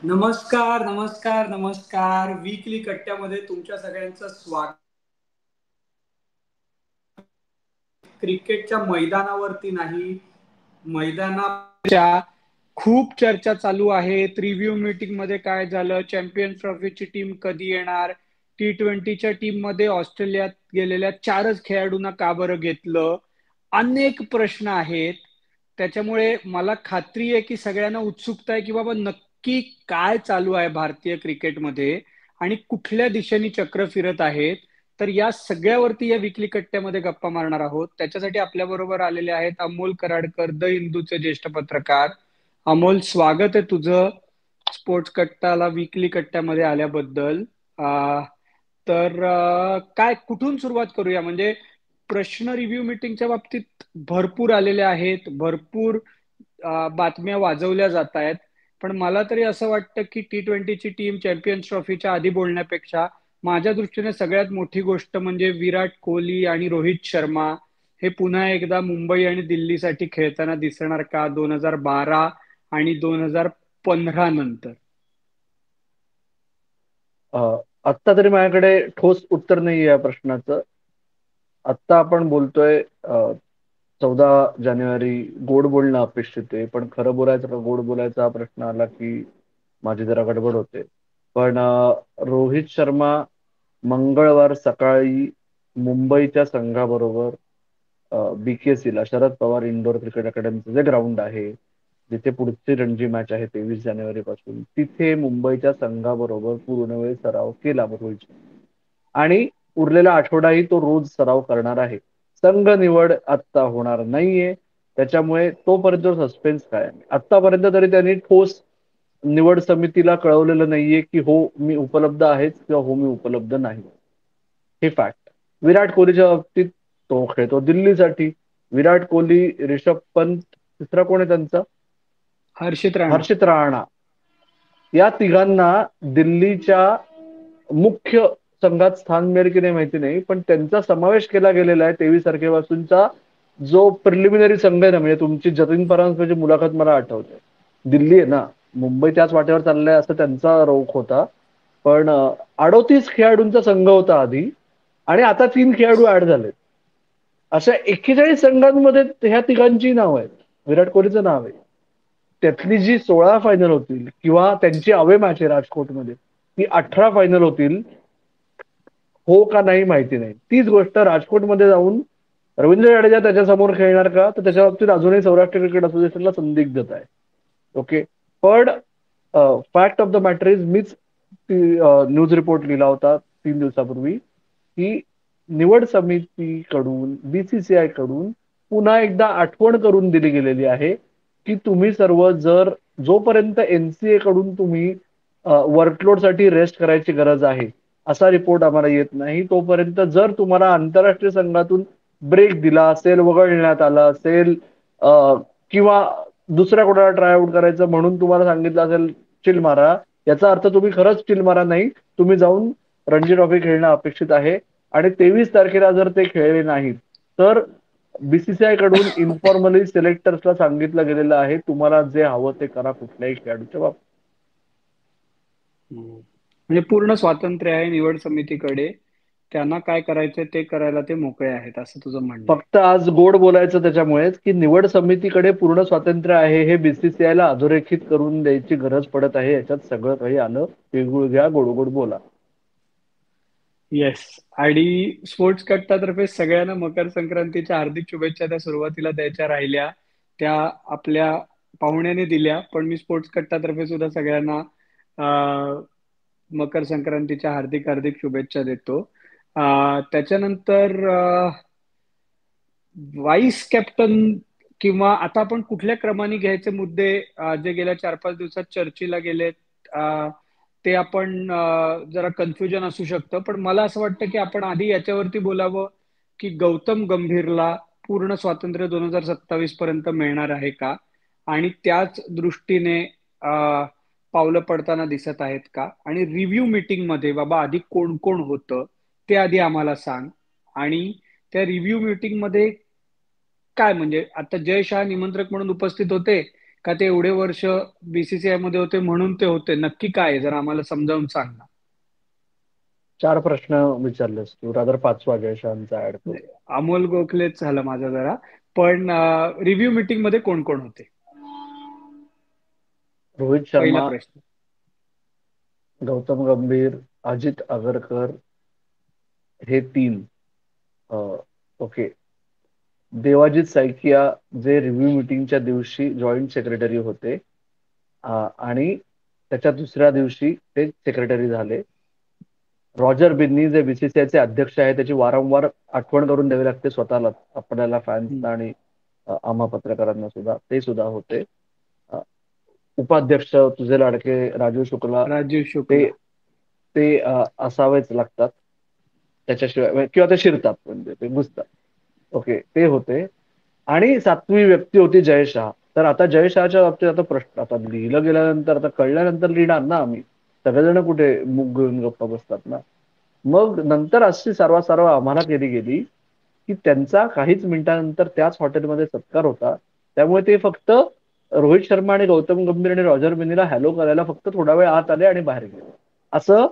नमस्कार नमस्कार नमस्कार. वीकली कट्ट्यामध्ये तुमच्या सगळ्यांचं स्वागत. क्रिकेटच्या मैदानावरती नाही, मैदानाच्या खूप चर्चा चालू आहेत. रिव्ह्यू मीटिंग मध्ये काय झालं, चॅम्पियन्स ट्रॉफीची टीम कधी येणार, T20च्या टीम मध्ये ऑस्ट्रेलियात गेलेल्या 4च खेळाडूंना का बरं घेतलं, अनेक प्रश्न आहेत. त्याच्यामुळे मला खात्री आहे की सगळ्यांना उत्सुकता आहे की बाबा नक्की काय चालू आहे भारतीय क्रिकेटमध्ये आणि कुठल्या दिशेने चक्र फिरत आहेत. तर या सगळ्यावरती या विकली कट्ट्यामध्ये गप्पा मारणार आहोत. त्याच्यासाठी आपल्या बरोबर आलेले आहेत अमोल कराडकर, द हिंदूचे ज्येष्ठ पत्रकार. अमोल, स्वागत आहे तुझं स्पोर्ट्स कट्टाला विकली कट्ट्यामध्ये आल्याबद्दल. काय कुठून सुरुवात करूया? म्हणजे प्रश्न रिव्ह्यू मीटिंगच्या बाबतीत भरपूर आलेले आहेत, भरपूर बातम्या वाजवल्या जात आहेत. पण मला तरी असं वाटतं की T20ची टीम चॅम्पियन्स ट्रॉफीच्या आधी बोलण्यापेक्षा माझ्या दृष्टीने सगळ्यात मोठी गोष्ट म्हणजे विराट कोहली आणि रोहित शर्मा हे पुन्हा एकदा मुंबई आणि दिल्लीसाठी खेळताना दिसणार का 2012 आणि 2015 नंतर. आत्ता तरी माझ्याकडे ठोस उत्तर नाही या प्रश्नाचं. आत्ता आपण बोलतोय 14 जानेवारी, गोड बोलणं अपेक्षित आहे, पण खरं बोलायचं का गोड बोलायचा हा प्रश्न आला की माझी जरा गडबड होते. पण रोहित शर्मा मंगळवार सकाळी मुंबईच्या संघाबरोबर BKC ला, शरद पवार इंडोर क्रिकेट अकॅडमीचं जे ग्राउंड आहे, जिथे पुढची रणजी मॅच आहे 23 जानेवारी पासून, तिथे मुंबईच्या संघाबरोबर पूर्ण वेळ सराव केला रोहित शर्मा. आणि उरलेला आठवडाही तो रोज सराव करणार आहे. संघ निवड आत्ता होणार नाहीये, त्याच्यामुळे तोपर्यंत सस्पेन्स काय आहे. आत्तापर्यंत तरी त्यांनी ठोस निवड समितीला कळवलेलं नाहीये की हो मी उपलब्ध आहेच किंवा हो मी उपलब्ध नाही. हे फॅक्ट. विराट कोहलीच्या बाबतीत तो खेळतो दिल्लीसाठी. विराट कोहली, रिषभ पंत, तिसरा कोण आहे त्यांचा, हर्षित राणा. हर्षित राणा, या तिघांना दिल्लीच्या मुख्य संघात स्थान मिळेल की नाही माहिती नाही, पण त्यांचा समावेश केला गेलेला आहे 23 तारखेपासूनचा जो प्रिलिमिनरी संघ आहे ना. म्हणजे तुमची जतीन परांजपेची मुलाखत मला आठवते. दिल्ली आहे ना, मुंबई त्याच वाटेवर चाललंय असं त्यांचा रोख होता. पण 38 खेळाडूंचा संघ होता आधी, आणि आता 3 खेळाडू ऍड झालेत. अशा 41 संघांमध्ये ह्या तिघांची नाव आहेत. विराट कोहलीचं नाव आहे. त्यातली जी 16 फायनल होतील किंवा त्यांची अवे मॅच आहे राजकोटमध्ये, ती 18 फायनल होतील, हो का नाही माहिती नाही. तीच गोष्ट राजकोटमध्ये जाऊन रवींद्र जाडेजा त्याच्यासमोर खेळणार का, तर त्याच्या बाबतीत अजूनही सौराष्ट्र क्रिकेट असोसिएशनला संदिग्धता आहे. ओके. पण fact of the matter is, मीच न्यूज रिपोर्ट लिहिला होता 3 दिवसापूर्वी की निवड समितीकडून, BCCI कडून पुन्हा एकदा आठवण करून दिली गेलेली आहे की तुम्ही सर्व, जर जोपर्यंत NCA कडून तुम्ही वर्कलोडसाठी रेस्ट करायची गरज आहे असा रिपोर्ट आम्हाला येत नाही, तोपर्यंत जर तुम्हाला आंतरराष्ट्रीय संघातून ब्रेक दिला असेल, वगळण्यात आला असेल, किंवा दुसऱ्या कोणाला ट्रायआउट करायचं म्हणून तुम्हाला सांगितलं असेल चिल मारा, याचा अर्थ तुम्ही खरंच चिल मारा नाही, तुम्ही जाऊन रणजी ट्रॉफी खेळणं अपेक्षित आहे. आणि 23 तारखेला जर ते खेळले नाहीत तर BCCI कडून इन्फॉर्मली सिलेक्टर्सला सांगितलं गेलेलं आहे तुम्हाला जे हवं ते करा कुठल्याही खेळाडूच्या बाबतीत. म्हणजे पूर्ण स्वातंत्र्य आहे निवड समितीकडे. त्यांना काय करायचंय ते करायला ते मोकळे आहेत, असं तुझं म्हणणं आहे. फक्त आज गोड बोलायचं त्याच्यामुळेच की निवड समितीकडे पूर्ण स्वातंत्र्य आहे हे BCCIला अधोरेखित करून द्यायची गरज पडत आहे. याच्यात सगळं काही आलं. तिळगुळ घ्या, गोड गोड बोला. येस. आणि स्पोर्ट्स कट्टातर्फे सगळ्यांना मकर संक्रांतीच्या हार्दिक शुभेच्छा त्या सुरुवातीला द्यायच्या राहिल्या, त्या आपल्या पाहुण्याने दिल्या. पण मी स्पोर्ट्स कट्टातर्फे सुद्धा सगळ्यांना मकर संक्रांतीच्या हार्दिक हार्दिक शुभेच्छा देतो. त्याच्यानंतर व्हाईस कॅप्टन किंवा आता आपण कुठल्या क्रमाने घ्यायचे मुद्दे जे गेल्या 4-5 दिवसात चर्चेला गेलेत, ते आपण जरा कन्फ्युजन असू शकतं. पण मला असं वाटतं की आपण आधी याच्यावरती बोलावं की गौतम गंभीरला पूर्ण स्वातंत्र्य 2027 पर्यंत मिळणार आहे का, आणि त्याच दृष्टीने पावलं पडताना दिसत आहेत का, आणि रिव्ह्यू मीटिंग मध्ये बाबा आधी कोण कोण होतं ते आधी आम्हाला सांग. आणि त्या रिव्ह्यू मीटिंग मध्ये काय, म्हणजे आता जय शहा निमंत्रक म्हणून उपस्थित होते का ते एवढे वर्ष बीसीसीआय मध्ये होते म्हणून ते होते? नक्की काय आहे? जरा आम्हाला समजावून सांग ना. 4 प्रश्न विचारलेस तू, रादर 5वा जयशांचा ऍड करू. अमोल गोखलेच झालं माझं जरा. पण रिव्ह्यू मीटिंग मध्ये कोण कोण होते? रोहित पहिला शर्मा, प्रश्न. गौतम गंभीर, अजित अगरकर, हे 3. ओके. देवाजीत सैकिया जे रिव्ह्यू मीटिंगच्या दिवशी जॉईंट सेक्रेटरी होते, आणि त्याच्या दुसऱ्या दिवशी ते सेक्रेटरी झाले. रॉजर बिन्नी जे बीसीसीआयचे अध्यक्ष आहे, त्याची वारंवार आठवण करून द्यावी लागते स्वतःला, आपल्याला, हम्म. फॅन्सना आणि आम्हा पत्रकारांना सुद्धा, ते सुद्धा होते. अ, उपाध्यक्ष तुझे लाडके राजीव शुक्ला, राजीव ते शुक्ला. ते असावेच लागतात, त्याच्याशिवाय किंवा ते शिरतात, म्हणजे ते घुसतात. ओके, ते होते. आणि 7वी व्यक्ती होती जय शहा. तर आता जय शहाच्या बाबतीत आता प्रश्न, आता लिहिलं गेल्यानंतर, आता कळल्यानंतर लिहिणार ना आम्ही, सगळेजण कुठे मुग घेऊन गप्पा बसतात ना. मग नंतर अशी सर्व आम्हाला केली गेली की त्यांचा काहीच मिनिटांनंतर त्याच हॉटेलमध्ये सत्कार होता, त्यामुळे ते फक्त रोहित शर्मा आणि गौतम गंभीर आणि रॉजर बिन्नीला हॅलो करायला फक्त थोडा वेळ आत आले आणि बाहेर गेले. असं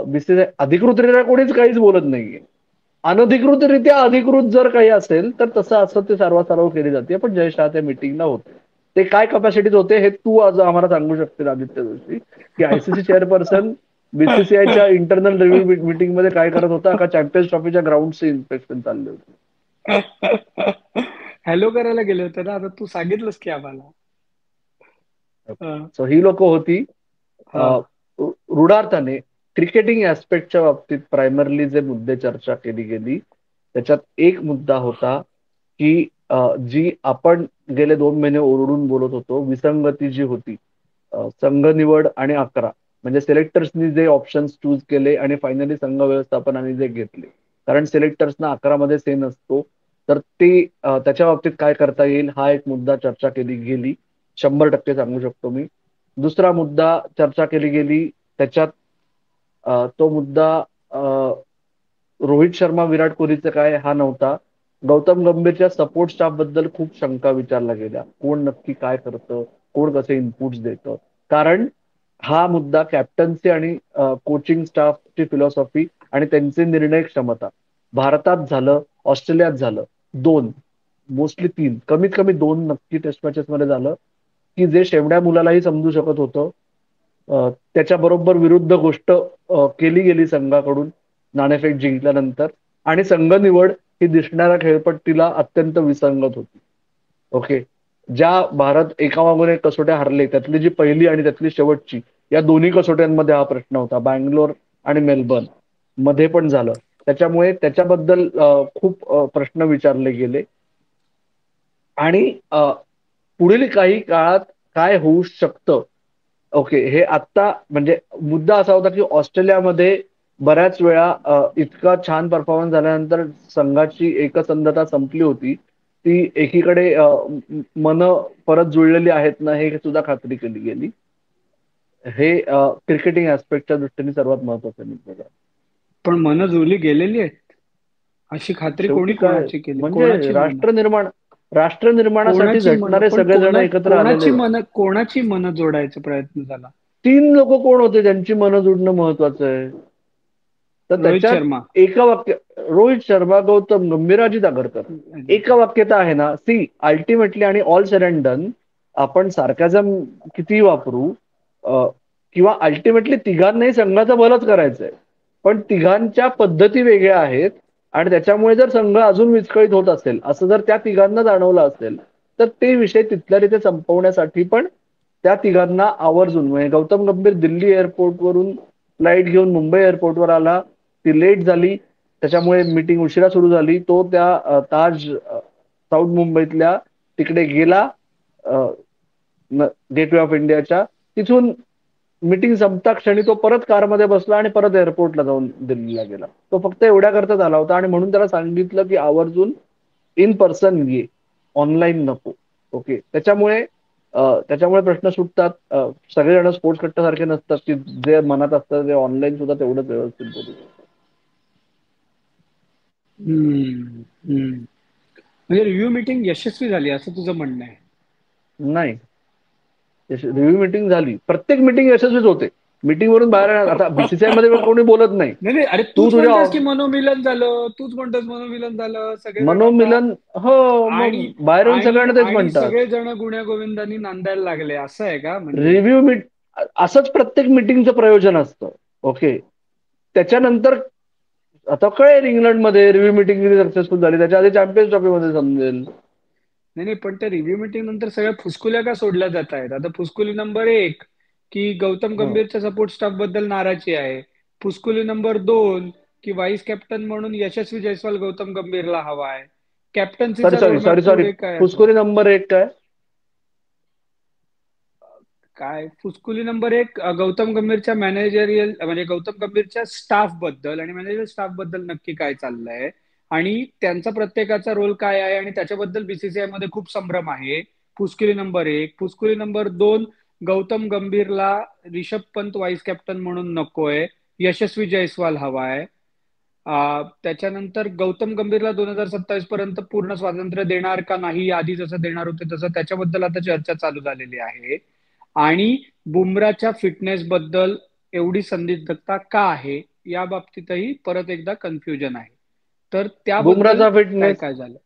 बीसीसीआय अधिकृतरित्या कोणीच काहीच बोलत नाहीये. अनधिकृतरित्या अधिकृत जर काही असेल तर तसं असं ते सर्व केली जाते. पण जय शहा त्या मिटिंगला होते. ते काय कपॅसिटीत होते हे तू आज आम्हाला सांगू शकतील आदित्य जोशी, की आयसीसी चेअरपर्सन बीसीसीआयच्या इंटरनल रिव्ह्यू मीटिंग मध्ये काय करत होता, का चॅम्पियन्स ट्रॉफीच्या ग्राउंडचे इन्स्पेक्शन चालले होते. हॅलो करायला गेले होते ना, आता तू सांगितलंस की आम्हाला. हा. सो ही लोक होती. हा. रुडार्थाने क्रिकेटिंग ऍस्पेक्टच्या बाबतीत प्रायमरली जे मुद्दे चर्चा केली गेली, त्याच्यात एक मुद्दा होता की जी आपण गेले 2 महिने ओरडून बोलत होतो, विसंगती जी होती, संघ निवड आणि 11, म्हणजे सिलेक्टर्सनी जे ऑप्शन्स चूज केले आणि फायनली संघ व्यवस्थापनाने जे घेतले, कारण सिलेक्टर्सना 11 मध्ये से नसतो, तर ते त्याच्या बाबतीत काय करता येईल हा एक मुद्दा चर्चा केली गेली. 100% सांगू शकतो मी. दुसरा मुद्दा चर्चा केली गेली, त्याच्यात तो मुद्दा अ, रोहित शर्मा विराट कोहलीचं काय हा नव्हता. गौतम गंभीरच्या सपोर्ट स्टाफ बद्दल खूप शंका विचारल्या गेल्या, कोण नक्की काय करतं, कोण कसे इनपुट्स देतं. कारण हा मुद्दा कॅप्टन्सी आणि कोचिंग स्टाफची फिलॉसॉफी आणि त्यांचे निर्णय क्षमता, भारतात झालं, ऑस्ट्रेलियात झालं, 2, मोस्टली 3, कमीत कमी 2 नक्की टेस्ट मॅचेस मध्ये झालं, की जे शेवड्या मुलालाही समजू शकत होतं. त्याच्याबरोबर विरुद्ध गोष्ट केली गेली संघाकडून नाणेफेक जिंकल्यानंतर, आणि संघ निवड ही दिसणाऱ्या खेळपट्टीला अत्यंत विसंगत होती. ओके. ज्या भारत एकामागून एक कसोट्या हरले, त्यातली जी पहिली आणि त्यातली शेवटची, या दोन्ही कसोट्यांमध्ये हा प्रश्न होता. बँगलोर आणि मेलबर्न मध्ये पण झालं. त्याच्यामुळे त्याच्याबद्दल खूप प्रश्न विचारले गेले. आणि पुढील काही काळात काय होऊ शकतं, ओके, हे आत्ता म्हणजे मुद्दा असा होता की ऑस्ट्रेलियामध्ये बऱ्याच वेळा इतका छान परफॉर्मन्स झाल्यानंतर संघाची एकसंधता संपली होती. ती एकीकडे मन परत जुळलेली आहेत ना, हे सुद्धा खात्री केली गेली. हे क्रिकेटिंग ऍस्पेक्टच्या दृष्टीने सर्वात महत्वाचं मुद्दा. पण मन जुळली गेलेली आहेत अशी खात्री शेवटी कोणी काय, कोणाची केली? म्हणजे कोणाची मन? राष्ट्र निर्माणासाठी कोणाची मन झटणारे पण सगळेजण एकत्र आलेले. कोणाची मन जोडायचा प्रयत्न झाला? 3 लोक कोण होते ज्यांची मनं जुडणं महत्वाचं आहे? तर रोहित त्याच्यात शर्मा. एका वाक्य, रोहित शर्मा, गौतम गंभीर, अजित आगरकर. एका वाक्यता आहे ना, सी अल्टिमेटली आणि ऑल सेड अँड डन, आपण सार्कॅझम कितीही वापरू, किंवा अल्टिमेटली तिघांनाही संघाचं भलंच करायचंय, पण तिघांच्या पद्धती वेगळ्या आहेत. आणि त्याच्यामुळे जर संघ अजून विस्कळीत होत असेल, असं जर त्या तिघांना जाणवलं असेल, तर ते विषय तिथल्या तिथे संपवण्यासाठी पण त्या तिघांना आवर्जून, म्हणजे गौतम गंभीर दिल्ली एअरपोर्टवरून फ्लाईट घेऊन मुंबई एअरपोर्टवर आला, ती लेट झाली, त्याच्यामुळे मीटिंग उशिरा सुरू झाली. तो त्या ताज साऊथ मुंबईतल्या तिकडे गेला, गेटवे ऑफ इंडियाच्या तिथून मीटिंग संपता क्षणी तो परत कारमध्ये बसला आणि परत एअरपोर्टला जाऊन दिल्लीला गेला. तो फक्त एवढ्या करता झाला होता, आणि म्हणून त्याला सांगितलं की आवर्जून इन पर्सन ये, ऑनलाईन नको. ओके. त्याच्यामुळे प्रश्न सुटतात. सगळेजण स्पोर्ट्स कट्टासारखे नसतात की जे मनात असतं ते ऑनलाईन सुद्धा तेवढंच व्यवस्थित बोलू शकतात. हम्म. हम्म. म्हणजे रिव्ह्यू मीटिंग यशस्वी झाली असं तुझं म्हणणं आहे? नाही, रिव्ह्यू मिटिंग झाली, प्रत्येक मिटिंग यशस्वीच होते. मिटिंग वरून बाहेर आता बीसीसीआय मध्ये कोणी बोलत नाही. नाही नाही, अरे तू तूच तुझ्या म्हणतोस की मनोमिलन झालं, तूच म्हणतोस मनोमिलन झालं, सगळेजण आता मनोमिलन, हो, मग आणि बाहेर येऊन आणि सगळ्यांना तेच आणि म्हणतात. सगळेजण गुण्यागोविंदांनी नांदायला लागले, असं आहे का म्हणजे? रिव्ह्यू असंच प्रत्येक मिटिंगचं प्रयोजन असतं. ओके. त्याच्यानंतर आता कळेल इंग्लंडमध्ये रिव्ह्यू मिटिंग किती सक्सेसफुल झाली, त्याच्या आधी चॅम्पियन्स ट्रॉफीमध्ये समजेल. नाही नाही, पण त्या रिव्ह्यू मिटिंग नंतर सगळ्या फुसकुल्या का सोडल्या जात आहेत? आता फुसकुली नंबर एक, की गौतम हं. गंभीरच्या सपोर्ट स्टाफ बद्दल नाराजी आहे. फुसकुली नंबर दोन, की व्हाईस कॅप्टन म्हणून यशस्वी जायस्वाल गौतम गंभीरला हवा आहे. सॉरी कॅप्टन्सीचा सॉरी रोडमॅप सॉरी सॉरी पुढे काय असं? पुस्कोरी नंबर एक काय? काय फुसकुली नंबर एक, गौतम गंभीरच्या मॅनेजरियल म्हणजे गौतम गंभीरच्या स्टाफ बद्दल आणि मॅनेजर स्टाफ बद्दल नक्की काय चाललंय, आणि त्यांचा प्रत्येकाचा रोल काय आहे, आणि त्याच्याबद्दल बीसीसीआय मध्ये खूप संभ्रम आहे. फुसकुली नंबर एक. फुसकुली नंबर दोन, गौतम गंभीरला रिषभ पंत व्हाईस कॅप्टन म्हणून नकोय, यशस्वी जयस्वाल हवाय. त्याच्यानंतर गौतम गंभीरला 2027 पर्यंत पूर्ण स्वातंत्र्य देणार का नाही, आधी जसं देणार होते तसं, त्याच्याबद्दल आता चर्चा चालू झालेली आहे. आणि बुमराच्या फिटनेस बद्दल एवढी संदिग्धता का आहे, या बाबतीतही परत एकदा कन्फ्युजन आहे. तर त्याबद्दल बुमराचा काय फिटनेस काय झालं?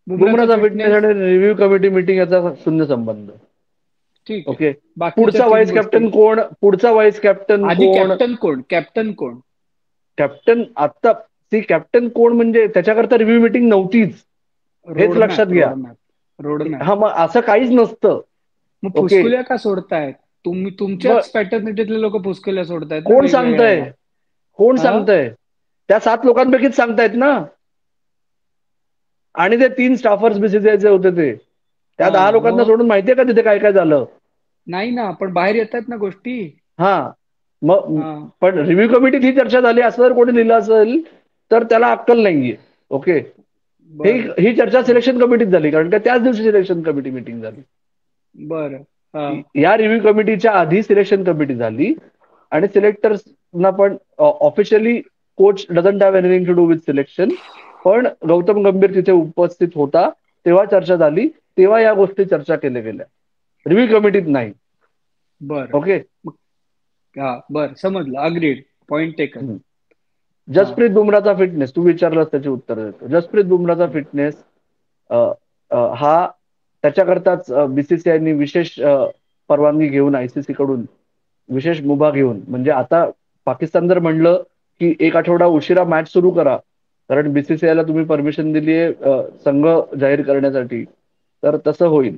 बुमराचं बुमराचा फिटनेस फिटनेस आणि रिव्ह्यू कमिटी मिटिंग याचा शून्य संबंध. ठीक आहे. ओके. बाकीच्या तीन गोष्टी. पुढचा व्हाईस कॅप्टन आधी कोण? कॅप्टन कोण? कॅप्टन कोण? कॅप्टन आता ती कॅप्टन कोण म्हणजे त्याच्याकरता रिव्ह्यू मिटिंग नव्हतीच, हेच लक्षात रोडमॅप घ्या. Roadmap roadmap. हा, मग असं काहीच नसतं. मग ओके. फुसकुल्या का सोडतायत? तुम्ही मग तुमच्याच पॅटर्निटीतले लोक फुसकुल्या सोडतायत ना कोण सांगतंय? वेगवेगळ्या. कोण हा. सांगतंय? त्या 7 लोकांपैकीच सांगतायत ना. आणि ते 3 स्टाफर्स बीसीसीआयचे होते ते. त्या 10 हा लोकांना मग सोडून माहितीये का तिथे काय काय झालं? नाही ना, पण बाहेर येतात ना गोष्टी. हा. मग हा. पण रिव्ह्यू कमिटीत ही चर्चा झाली असं जर कोणी लिहिलं असेल तर त्याला अक्कल नाहीये. ओके. ही बर. ही चर्चा सिलेक्शन कमिटीत झाली, कारण का त्याच दिवशी सिलेक्शन कमिटी मिटिंग झाली. बर. हा. या रिव्ह्यू कमिटीच्या आधी सिलेक्शन कमिटी झाली आणि सिलेक्टर्सना पण officially coach doesn't have anything to do with selection. पण गौतम गंभीर तिथे उपस्थित होता, तेव्हा चर्चा झाली, तेव्हा या गोष्टी चर्चा केल्या गेल्या, रिव्ह्यू कमिटीत नाही. बर. ओके. मग हा, बर, समजलं. अग्रीड. Point taken. हा. जसप्रीत बुमराचा फिटनेस तू विचारलास, त्याची उत्तर देतो. जसप्रीत बुमराचा फिटनेस हा त्याच्याकरताच बीसीसीआयनी विशेष परवानगी घेऊन आयसीसी कडून विशेष मुभा घेऊन, म्हणजे आता पाकिस्तान जर म्हणलं की 1 आठवडा उशिरा मॅच सुरू करा कारण बीसीसीआयला तुम्ही परमिशन दिली आहे संघ जाहीर करण्यासाठी, तर तसं होईल.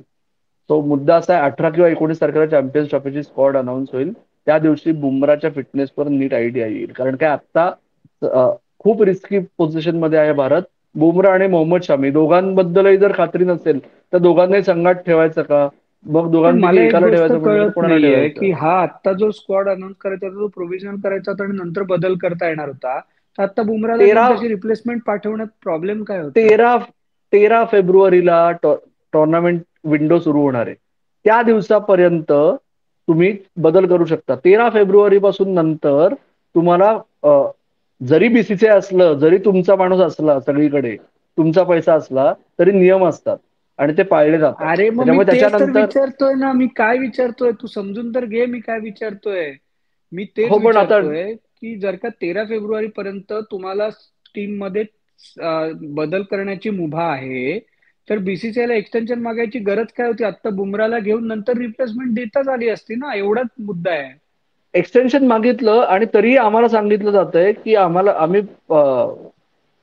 तो मुद्दा असा आहे, 18 किंवा 19 तारखेला चॅम्पियन्स ट्रॉफीची स्क्वॉड अनाऊन्स होईल. त्या दिवशी बुमराच्या फिटनेसवर नीट आयडिया येईल, कारण काय आता खूप रिस्की पोझिशन मध्ये आहे भारत. बुमरा आणि मोहम्मद शमी दोघांबद्दलही जर खात्री नसेल तर दोघांनाही संघात ठेवायचं का? मग पण दोघांपैकी मला एक एकाला गोष्ट ठेवायचं म्हटलं तर कळत कोणाला नाहीये, ठेवायचं? की हा आत्ता जो स्क्वॉड अनाऊन्स करायचा होता तो प्रोव्हिजनल करायचा होता आणि नंतर बदल करता येणार होता, तर आता बुमराला घेऊन तेरा त्याची रिप्लेसमेंट पाठवण्यात प्रॉब्लेम काय होतोय? तेरा 13 फेब्रुवारीला टुर्नामेंट विंडो सुरू होणार आहे. त्या दिवसापर्यंत तुम्ही बदल करू शकता. 13 फेब्रुवारी पासून नंतर तुम्हाला जरी बीसीसीआय असलं, जरी तुमचा माणूस असला, सगळीकडे तुमचा पैसा असला तरी नियम असतात आणि ते पाळले जातात. अरे मग मी त्याच्यामुळे तेच तर त्याच्यानंतर विचारतोय ना, मी काय विचारतोय तू समजून तर घे, मी काय विचारतोय. मी तेच हो, पण आता विचारतोय की जर का 13 फेब्रुवारी पर्यंत तुम्हाला टीम मध्ये बदल करण्याची मुभा आहे, तर बीसीसीआयला एक्सटेन्शन मागायची गरज काय होती? आता बुमराला घेऊन नंतर रिप्लेसमेंट देताच आली असती ना, एवढाच मुद्दा आहे. एक्सटेन्शन मागितलं आणि तरीही आम्हाला सांगितलं जातंय की आम्ही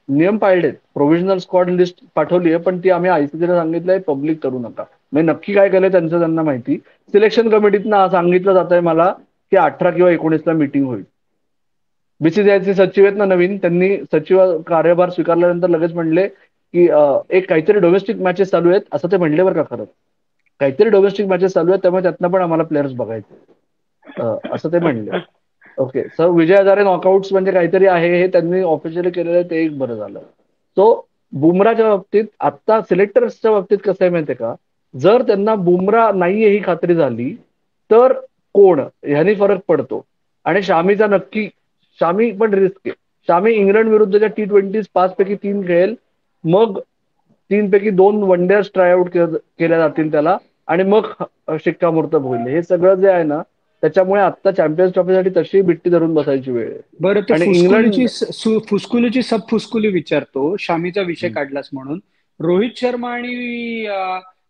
नियम पाळलेत. प्रोव्हिजनल स्क्वॉड लिस्ट पाठवली आहे, पण ती आम्ही आयसीसीला सांगितलंय पब्लिक करू नका. म्हणजे नक्की काय केलंय त्यांचं त्यांना माहिती. सिलेक्शन कमिटीतनं सांगितलं जात आहे मला की 18 किंवा 19 ला मीटिंग होईल. बीसीसीआयचे सचिव आहेत ना नवीन, त्यांनी सचिव कार्यभार स्वीकारल्यानंतर लगेच म्हणले की एक काहीतरी डोमेस्टिक मॅचेस चालू आहेत, असं ते म्हणले बरं का. खरं काहीतरी डोमेस्टिक मॅचेस चालू आहेत, त्यामुळे त्यातनं पण आम्हाला प्लेयर्स बघायचे, असं ते म्हणले. Okay. Sir Vijay Hazare knockouts म्हणजे काहीतरी आहे, हे त्यांनी ऑफिशियली केलेलं आहे, ते एक बरं झालं. सो बुमराच्या बाबतीत आता सिलेक्टर्सच्या बाबतीत कसं आहे माहितीये का, जर त्यांना बुमरा नाहीये ही खात्री झाली तर कोण, ह्यानी फरक पडतो. आणि शामीचा नक्की, शामी पण रिस्क आहे. शामी इंग्लंड विरुद्धच्या T20 5 पैकी 3 खेळेल, मग 3 पैकी 2 वन डेज ट्राय आउट केल्या जातील त्याला आणि मग शिक्कामोर्तब होईल. हे सगळं जे आहे ना, त्याच्यामुळे आता चॅम्पियन्स ट्रॉफीसाठी तशी बिट्टी धरून बसायची वेळ आहे. बरं, ते आणि इंग्लंड फुसकुलीची सब फुसकुली विचारतो, शामीचा विषय हं, काढलास म्हणून. रोहित शर्मा आणि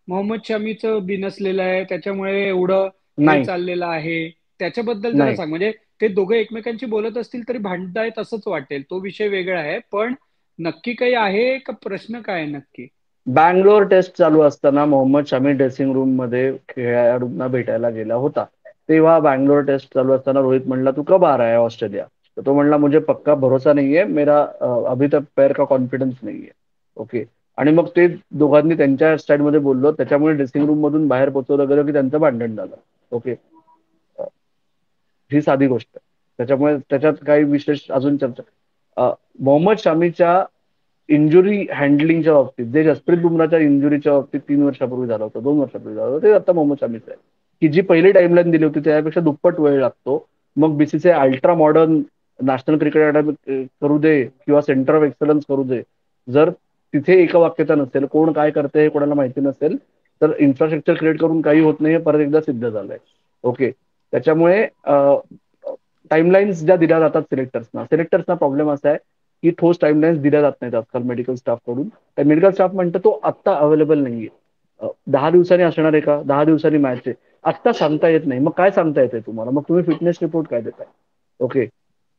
मोहम्मद शमीचं बिनसलेलं आहे, त्याच्यामुळे एवढं हे नाही, चाललेलं आहे. त्याच्याबद्दल जरा नाही. सांग. म्हणजे ते दोघं एकमेकांशी बोलत असतील तरी भांडतायत असंच वाटेल, तो विषय वेगळा आहे. पण नक्की काही आहे का, प्रश्न काय आहे नक्की? बँगलोर टेस्ट चालू असताना मोहम्मद शमी ड्रेसिंग रूम मध्ये खेळाडूंना भेटायला गेला होता. तेव्हा बँगलोर टेस्ट चालू असताना रोहित म्हणला, तू कब आ रहा है ऑस्ट्रेलिया? तर तो म्हणला, मुझे पक्का भरोसा नहीं है, मेरा अभी तक पैर का कॉन्फिडन्स नहीं है. ओके. आणि मग ते दोघांनी त्यांच्या स्टाईलमध्ये बोललो, त्याच्यामुळे ड्रेसिंग रूम मधून बाहेर पोहोचवलं गेलं की त्यांचं भांडण झालं. ओके. ही साधी गोष्ट आहे. त्याच्यामुळे त्याच्यात काही विशेष अजून चर्चा. मोहम्मद शमीच्या इंजुरी हँडलिंगच्या बाबतीत, जे जसप्रीत बुमराच्या इंजुरीच्या बाबतीत 3 वर्षापूर्वी झालं होतं, 2 वर्षापूर्वी झालं होतं, ते आता मोहम्मद शमीच आहे. की जी पहिली टाइमलाईन दिली होती त्यापेक्षा दुप्पट वेळ लागतो. मग BCCI ultra modern national cricket academy करू दे किंवा सेंटर ऑफ एक्सलन्स करू दे, जर तिथे एकवाक्यता नसेल, कोण काय करते हे कोणाला माहिती नसेल, तर इन्फ्रास्ट्रक्चर क्रिएट करून काही होत नाही, हे परत एकदा सिद्ध झालंय. ओके. त्याच्यामुळे टाइमलाईन्स ज्या दिल्या जातात सिलेक्टर्सना प्रॉब्लेम असा आहे की ठोस टाइमलाईन्स दिल्या जात नाहीत आजकाल मेडिकल स्टाफ कडून. तर मेडिकल स्टाफ म्हणतो तो आत्ता अवेलेबल नाहीये. 10 दिवसांनी असणार आहे का, 10 दिवसांनी मॅच आहे, आत्ता सांगता येत नाही. मग काय सांगता येते तुम्हाला, मग तुम्ही फिटनेस रिपोर्ट काय देताय? ओके.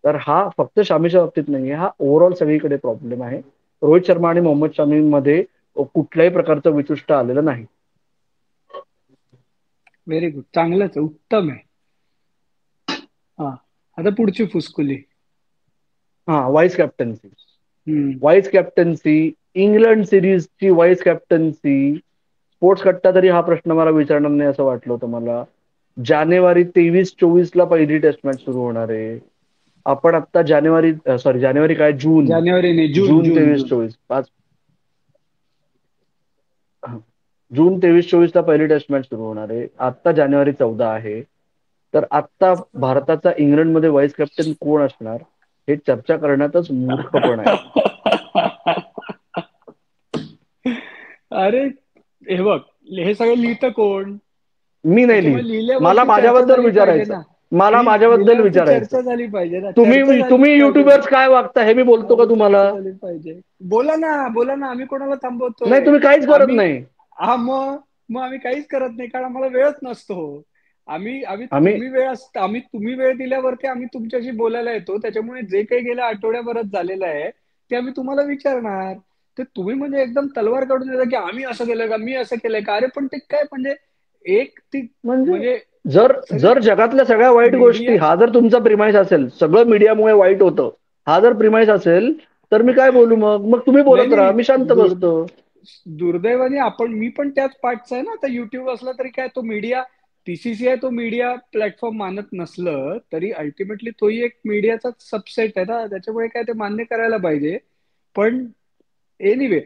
तर हा फक्त शामीच्या बाबतीत नाहीये, हा ओव्हरऑल सगळीकडे प्रॉब्लेम आहे. रोहित शर्मा आणि मोहम्मद शमी मध्ये कुठल्याही प्रकारचं विशिष्ट आलेलं नाही. व्हेरी गुड, चांगलंच आहे, उत्तम आहे. हा, आता पुढची फुसकुली. हा, वाईस कॅप्टन्सी. हम्म. वाईस कॅप्टन्सी, इंग्लंड सिरीजची वाईस कॅप्टन्सी. स्पोर्ट्स कट्टा तरी हा प्रश्न मला विचारणार नाही असं वाटलं होतं मला. जानेवारी 23-24 ला पहिली टेस्ट मॅच सुरू होणार आहे. आपण आता जानेवारी काय, जून. जानेवारी नाही, जून जून जून तेवीस जून. चोवीस पाच जून 23-24 ला पहिली टेस्ट मॅच सुरू होणार आहे. आता जानेवारी 14 आहे. तर आता भारताचा इंग्लंडमध्ये व्हाईस कॅप्टन कोण असणार हे चर्चा करण्यातच मूर्खपण आहे. अरे, हे बघ, हे सगळं लिहितं कोण? मी नाही लिहित. त्याच्यामुळे मला लिहिल्यावरती चर्चा माझ्याबद्दल झाली पाहिजे विचारायचं. ना. मला माझ्याबद्दल लिहिल्यावरती विचारायचं. चर्चा झाली पाहिजे ना, चर्चा तुम्ही झालीच तुम्ही पाहिजे ना. युट्यूबर्स काय वागता हे मी बोलतो का चर्चा तुम्हाला? झाली पाहिजे. बोला ना, बोला ना, आम्ही कोणाला नाही, थांबवतोय? तुम्ही काहीच करत आम्ही नाही. हा मग मग आम्ही काहीच करत नाही, कारण आम्हाला वेळच नसतो. आम्ही आम्ही आम्ही तुम्ही वेळ असता आम्ही तुम्ही वेळ दिल्यावरती आम्ही तुमच्याशी बोलायला येतो. त्याच्यामुळे जे काही गेल्या आठवड्याभरात झालेलं आहे ते आम्ही तुम्हाला विचारणार. ते तुम्ही म्हणजे एकदम तलवार काढून देता की आम्ही असं केलं का, मी असं केलंय का. अरे पण ते काय म्हणजे, एक ती म्हणजे म्हणजे जर सगळे जर जगातल्या सगळ्या वाईट गोष्टी मीडिया. हा जर तुमचा प्रिमाइस असेल, सगळं मीडियामुळे वाईट होतं, हा जर प्रिमाइस असेल, तर मी काय बोलू? मग मग तुम्ही नाही बोलत राहा, नाही, मी शांत बसतो. दुर्दैवाने मी पण त्याच पार्टचा आहे ना. आता युट्यूब असला तरी काय, तो मीडिया, बीसीसीआय तो मीडिया प्लॅटफॉर्म मानत नसलं तरी अल्टिमेटली तोही एक मीडियाचा सबसेट आहे ना. त्याच्यामुळे काय ते मान्य करायला पाहिजे. पण एनिवे,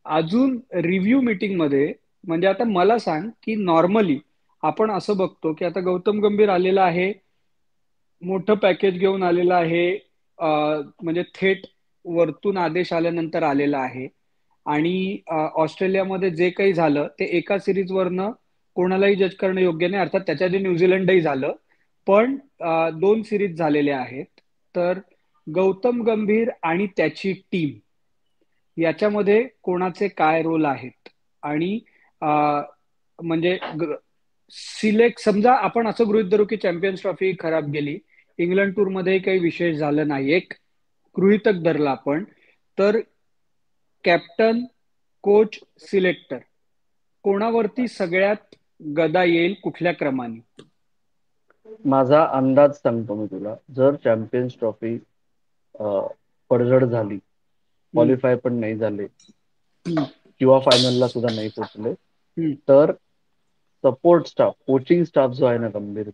अजून रिव्ह्यू मीटिंग मध्ये, म्हणजे आता मला सांग की नॉर्मली आपण असं बघतो की आता गौतम गंभीर आलेला आहे, मोठं पॅकेज घेऊन आलेला आहे. म्हणजे थेट वरतून आदेश आल्यानंतर आलेला आहे. आणि ऑस्ट्रेलियामध्ये जे काही झालं ते एका सिरीज वरनं कोणालाही जज करणं योग्य नाही. अर्थात त्याच्या आधी न्यूझीलंडही झालं. पण 2 सिरीज झालेल्या आहेत. तर गौतम गंभीर आणि त्याची टीम याच्यामध्ये कोणाचे काय रोल आहेत? आणि म्हणजे सिलेक्ट, समजा आपण असं गृहीत धरू की चॅम्पियन्स ट्रॉफी खराब गेली, इंग्लंड टूर मध्ये काही विशेष झालं नाही, एक गृहीतक धरला आपण, तर कॅप्टन, कोच, सिलेक्टर कोणावरती सगळ्यात गदा येईल, कुठल्या क्रमाने? माझा अंदाज सांगतो मी तुला. जर चॅम्पियन्स ट्रॉफी पडझड झाली, हम्म, क्वालिफाय पण नाही झाले हम्म, किंवा फायनलला सुद्धा नाही पोहोचले, हम्म. तर सपोर्ट स्टाफ, कोचिंग स्टाफ जो आहे ना गंभीर,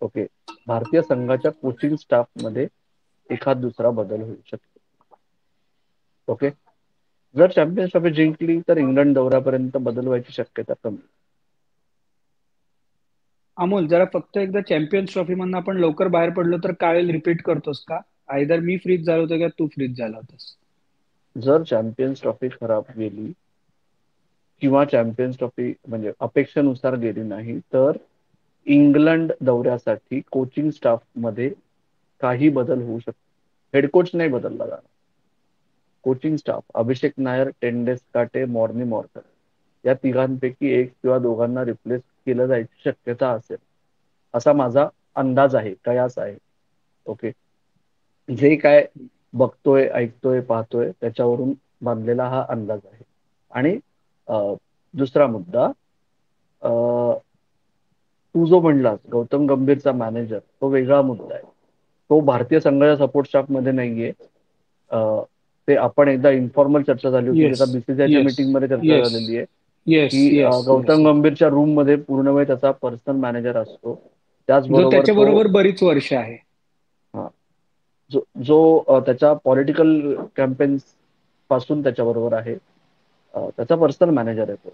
ओके, भारतीय संघाच्या कोचिंग स्टाफ मध्ये एखाद दुसरा बदल होऊ शकतो. ओके. जर चॅम्पियन्स ट्रॉफी जिंकली तर इंग्लंड दौऱ्यापर्यंत बदल व्हायची शक्यता कमी. अमोल, जरा फक्त एकदा चॅम्पियन्स ट्रॉफी मधून आपण लवकर बाहेर पडलो तर काळेल रिपीट करतोस का? आयदर मी फ्रीज झालो होतो किंवा तू फ्रीज झाला होतास. जर चॅम्पियन्स ट्रॉफी खराब गेली किंवा चॅम्पियन्स ट्रॉफी म्हणजे अपेक्षेनुसार गेली नाही, तर इंग्लंड दौऱ्यासाठी कोचिंग स्टाफ मध्ये काही बदल होऊ शकतो. हेड कोच नाही बदलला जाणार. कोचिंग स्टाफ अभिषेक नायर, टेंडेस काटे, मॉर्नी मॉर्कन या तिघांपैकी एक किंवा दोघांना रिप्लेस केलं जायची शक्यता असेल, असा माझा अंदाज आहे, कयास आहे. ओके. जे काय बघतोय, ऐकतोय, पाहतोय त्याच्यावरून बांधलेला हा अंदाज आहे. आणि दुसरा मुद्दा, तू जो म्हणलास गौतम गंभीरचा मॅनेजर, तो वेगळा मुद्दा आहे. तो भारतीय संघाच्या सपोर्ट स्टाफ मध्ये नाहीये. ते आपण एकदा इन्फॉर्मल चर्चा झाली होती, येस, त्याचा बीसीसीआयच्या येस, मीटिंग मध्ये चर्चा येस, झालेली आहे येस, की येस, येस. गौतम गंभीरच्या रूम मध्ये पूर्ण वेळ त्याचा पर्सनल मॅनेजर असतो. जो त्याचबरोबर त्याच्या तो बरोबर बरीच वर्ष आहे. हा, जो त्याच्या पॉलिटिकल कॅम्पेन्स पासून त्याच्याबरोबर आहे. त्याचा पर्सनल मॅनेजर आहे तो.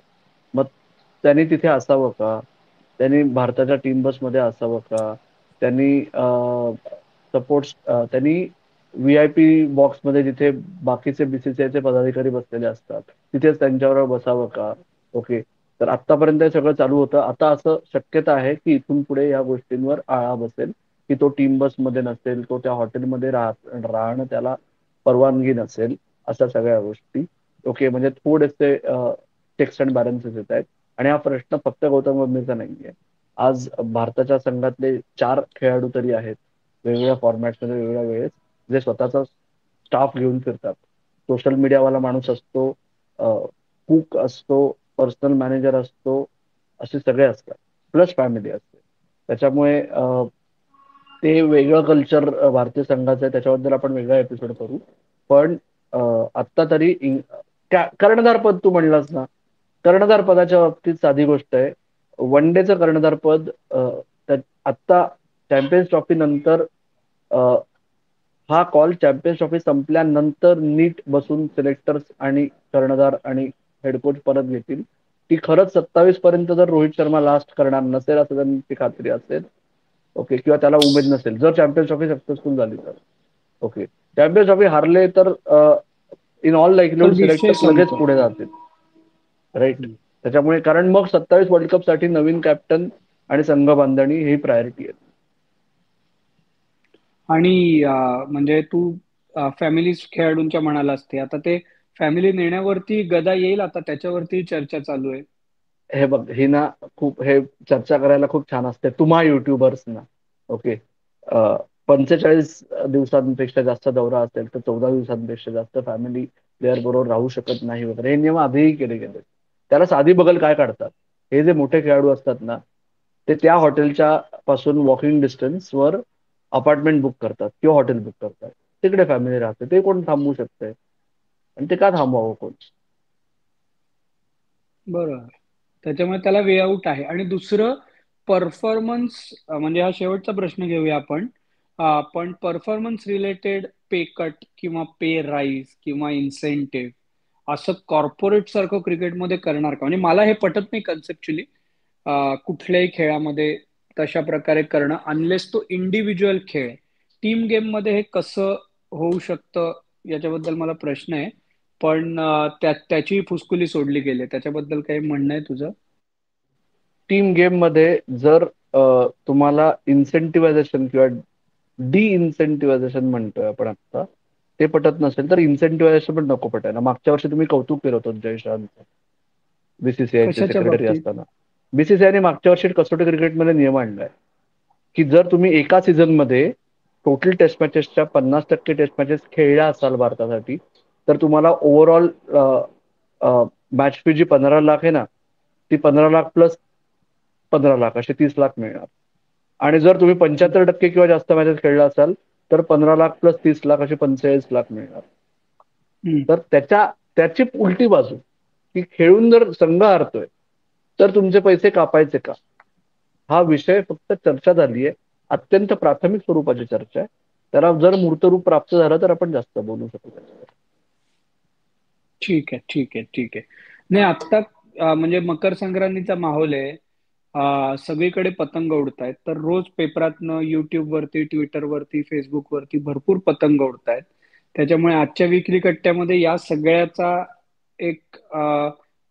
मग त्यांनी तिथे असावं का? त्यांनी भारताच्या टीम बसमध्ये असावं का? त्यांनी सपोर्ट त्यांनी व्ही आय पी बॉक्समध्ये जिथे बाकीचे बीसीसीआयचे पदाधिकारी बसलेले असतात तिथेच त्यांच्याबरोबर बसावं का? ओके. तर आतापर्यंत हे सगळं चालू होतं. आता असं शक्यता आहे की इथून पुढे या गोष्टींवर आळा बसेल, की तो टीम बसमध्ये नसेल, तो त्या हॉटेलमध्ये राहणं त्याला परवानगी नसेल, अशा सगळ्या गोष्टी. ओके. म्हणजे थोडेसे चेक्स अँड बॅलन्सेस येत आहेत. आणि हा प्रश्न फक्त गौतम गंभीरचा नाहीये. आज भारताच्या संघातले 4 खेळाडू तरी आहेत वेगवेगळ्या फॉर्मॅटमध्ये वेगवेगळ्या वेळेस, जे स्वतःचा स्टाफ घेऊन फिरतात. सोशल मीडियावाला माणूस असतो, कुक असतो, पर्सनल मॅनेजर असतो, असे सगळे असतात, प्लस फॅमिली असते. त्याच्यामुळे ते वेगळं कल्चर भारतीय संघाचं आहे, त्याच्याबद्दल आपण वेगळा एपिसोड करू. पण आत्ता तरी कर्णधार पद तू म्हणलास ना, कर्णधार पदाच्या बाबतीत साधी गोष्ट आहे. वन डेचं कर्णधार पद आत्ता चॅम्पियन्स ट्रॉफी नंतर, हा कॉल चॅम्पियन्स ट्रॉफी संपल्यानंतर नीट बसून सिलेक्टर्स आणि कर्णधार आणि हेड कोच परत घेतील. ती खरंच 27 पर्यंत जर रोहित शर्मा लास्ट करणार नसेल असं त्यांची खात्री असेल, ओके, किंवा त्याला उमेद नसेल, जर चॅम्पियन्स ट्रॉफी सक्सेसफुल झाली तर, ओके, चॅम्पियन्स ट्रॉफी हारले तर इन ऑल तर लाईकलीहुड विषय सिलेक्टर्स लगेच संपतो. पुढे जातील. राईट. त्याच्यामुळे कारण मग 27 वर्ल्ड कप साठी नवीन कॅप्टन आणि संघ बांधणी ही प्रायोरिटी आहे. आणि म्हणजे तू फॅमिली खेळाडूंच्या म्हणाला असते, आता ते फॅमिली नेण्यावरती गदा येईल, आता त्याच्यावरती चर्चा चालू आहे. हे बघ, ही ना खूप हे चर्चा करायला खूप छान असते तुम्हा युट्यूबर्स ना. ओके. 45 दिवसांपेक्षा जास्त दौरा असेल तर 14 दिवसांपेक्षा जास्त फॅमिली प्लेअर बरोबर राहू शकत नाही वगैरे, हे नियम आधीही केले गेले. त्याला साधी बगल काय काढतात, हे जे मोठे खेळाडू असतात ना, ते त्या हॉटेलच्या पासून वॉकिंग डिस्टन्स वर अपार्टमेंट बुक करतात किंवा हॉटेल बुक करतात. तिकडे फॅमिली राहते. ते कोण थांबवू शकतंय? आणि ते का थांबवावं कोण? बरोबर. त्याच्यामुळे त्याला वे आउट आहे. आणि दुसरं, परफॉर्मन्स, म्हणजे हा शेवटचा प्रश्न घेऊया आपण. पण परफॉर्मन्स रिलेटेड पे कट किंवा पे राईज किंवा इन्सेंटिव्ह असं कॉर्पोरेट सारखं क्रिकेटमध्ये करणार का? म्हणजे मला हे पटत नाही कन्सेप्च्युअली, कुठल्याही खेळामध्ये तशा प्रकारे करणं, अनलेस तो इंडिव्हिज्युअल खेळ आहे. टीम गेम मध्ये हे कसं होऊ शकतं याच्याबद्दल मला प्रश्न आहे. पण त्याची फुसकुली सोडली गेली, त्याच्याबद्दल काही म्हणणं आहे तुझं? टीम गेम मध्ये जर तुम्हाला इन्सेंटिव्हायझेशन किंवा डी इन्सेंटिव्हायझेशन म्हणतोय आपण आता, ते पटत नसेल तर इन्सेंटिव्हायझेशन पण नको पटायला. मागच्या वर्षी तुम्ही कौतुक केलं होतं जयशांतचं, बीसीसीआयचे कशाच्या सेक्रेटरी बाबतीत? असताना. बीसीसीआयने मागच्या वर्षी कसोटी क्रिकेटमध्ये नियम आणलाय की जर तुम्ही एका सीझन मध्ये टोटल टेस्ट मॅचेसच्या 50% टेस्ट मॅचेस खेळल्या असाल भारतासाठी, तर तुम्हाला ओव्हरऑल मॅच फी जी 15 लाख आहे ना, ती 15 लाख प्लस 15 लाख असे 30 लाख मिळणार. आणि जर तुम्ही 75% किंवा जास्त मॅचेस खेळला असाल तर 15 लाख प्लस 30 लाख असे 45 लाख मिळणार. हम्म. तर त्याची उलटी बाजू, की खेळून जर संघ हारतोय तर तुमचे पैसे कापायचे का, हा विषय फक्त चर्चा झाली आहे. अत्यंत प्राथमिक स्वरूपाची चर्चा आहे. त्याला जर मूर्तरूप प्राप्त झालं तर आपण जास्त बोलू शकतो त्याच्यावर. ठीक आहे, ठीक आहे, ठीक आहे. नाही, आत्ता म्हणजे मकर संक्रांतीचा माहोल आहे. सगळीकडे पतंग उडतायत, तर रोज पेपरातनं, युट्यूब वरती, ट्विटर वरती, फेसबुक वरती भरपूर पतंग उडतायत. त्याच्यामुळे आजच्या विक्री कट्ट्यामध्ये या सगळ्याचा एक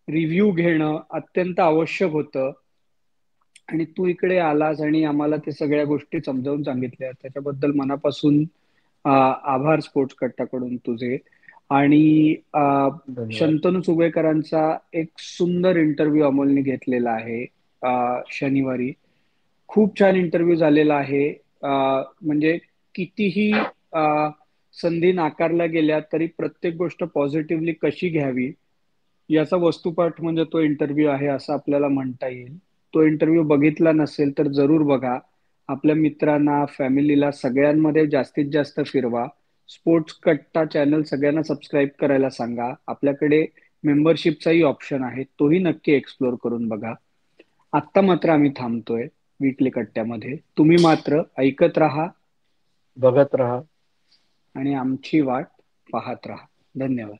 रिव्ह्यू घेणं अत्यंत आवश्यक होतं. आणि तू इकडे आलास आणि आम्हाला ते सगळ्या गोष्टी समजावून सांगितल्या, त्याच्याबद्दल मनापासून आभार स्पोर्ट्स कट्टाकडून तुझे. आणि धन्यवाद. शंतनू सुगवेकरांचा एक सुंदर इंटरव्ह्यू अमोलने घेतलेला आहे शनिवारी. खूप छान इंटरव्ह्यू झालेला आहे. म्हणजे कितीही संधी नाकारल्या गेल्या तरी प्रत्येक गोष्ट पॉझिटिव्हली कशी घ्यावी याचा वस्तुपाठ म्हणजे तो इंटरव्ह्यू आहे असं आपल्याला म्हणता येईल. तो इंटरव्ह्यू बघितला नसेल तर जरूर बघा. आपल्या मित्रांना, फॅमिलीला, सगळ्यांमध्ये जास्तीत जास्त फिरवा. स्पोर्ट्स कट्टा चॅनल सगळ्यांना सबस्क्राईब करायला सांगा. आपल्याकडे मेंबरशिपचाही ऑप्शन आहे, तोही नक्की एक्सप्लोर करून बघा. आत्ता मात्र आम्ही थांबतोय वीकली कट्ट्यामध्ये. तुम्ही मात्र ऐकत राहा बघत राहा. आणि आमची वाट पाहत राहा. धन्यवाद.